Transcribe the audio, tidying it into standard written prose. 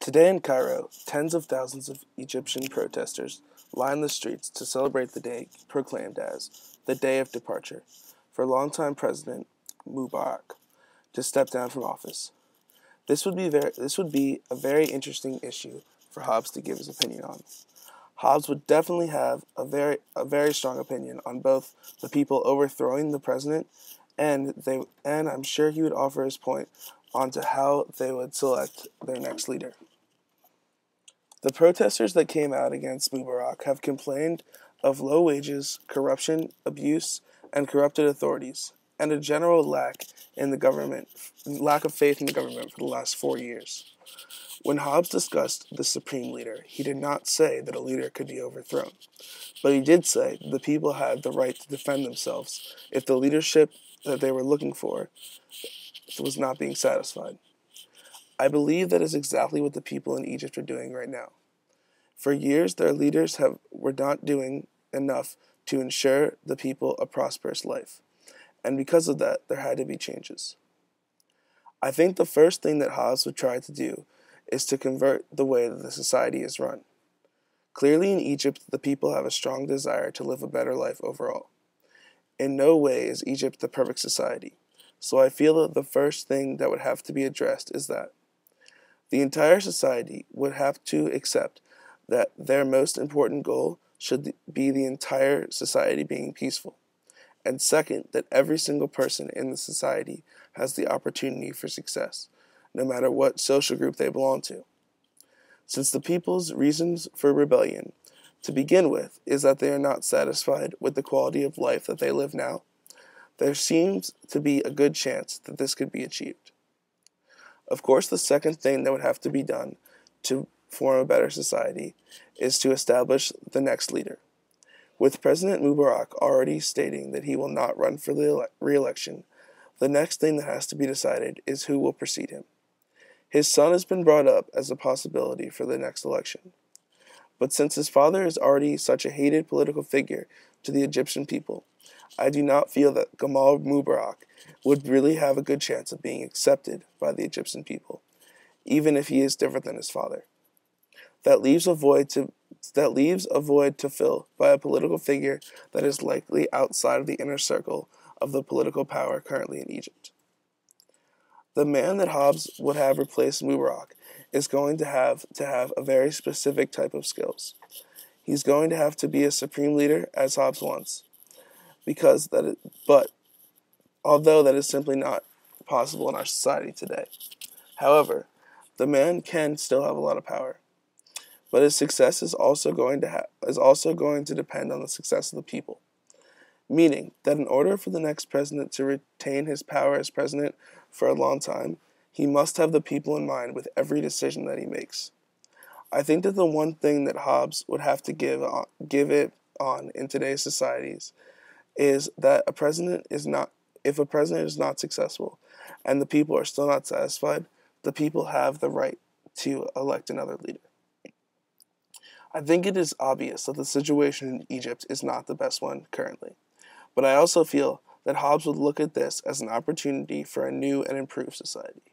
Today in Cairo, tens of thousands of Egyptian protesters line the streets to celebrate the day proclaimed as the Day of Departure for longtime President Mubarak to step down from office. This would be a very interesting issue for Hobbes to give his opinion on. Hobbes would definitely have a very strong opinion on both the people overthrowing the president and I'm sure he would offer his point onto how they would select their next leader. The protesters that came out against Mubarak have complained of low wages, corruption, abuse, and corrupted authorities, and a general lack of faith in the government for the last 4 years. When Hobbes discussed the supreme leader, he did not say that a leader could be overthrown, but he did say the people had the right to defend themselves if the leadership that they were looking for was not being satisfied. I believe that is exactly what the people in Egypt are doing right now. For years, their leaders were not doing enough to ensure the people a prosperous life, and because of that, there had to be changes. I think the first thing that Hobbes would try to do is to convert the way that the society is run. Clearly in Egypt, the people have a strong desire to live a better life overall. In no way is Egypt the perfect society, so I feel that the first thing that would have to be addressed is that the entire society would have to accept that their most important goal should be the entire society being peaceful. And second, that every single person in the society has the opportunity for success, no matter what social group they belong to. Since the people's reasons for rebellion, to begin with, is that they are not satisfied with the quality of life that they live now, there seems to be a good chance that this could be achieved. Of course, the second thing that would have to be done to form a better society is to establish the next leader. With President Mubarak already stating that he will not run for the re-election, the next thing that has to be decided is who will precede him. His son has been brought up as a possibility for the next election. But since his father is already such a hated political figure to the Egyptian people, I do not feel that Gamal Mubarak would really have a good chance of being accepted by the Egyptian people, even if he is different than his father. That leaves a void to fill by a political figure that is likely outside of the inner circle of the political power currently in Egypt. The man that Hobbes would have replaced Mubarak is going to have a very specific type of skills. He's going to have to be a supreme leader, as Hobbes wants, but although that is simply not possible in our society today. However, the man can still have a lot of power, but his success is also going to depend on the success of the people. Meaning that in order for the next president to retain his power as president for a long time, he must have the people in mind with every decision that he makes. I think that the one thing that Hobbes would have to give it on in today's societies is that if a president is not successful and the people are still not satisfied, the people have the right to elect another leader. I think it is obvious that the situation in Egypt is not the best one currently, but I also feel that Hobbes would look at this as an opportunity for a new and improved society.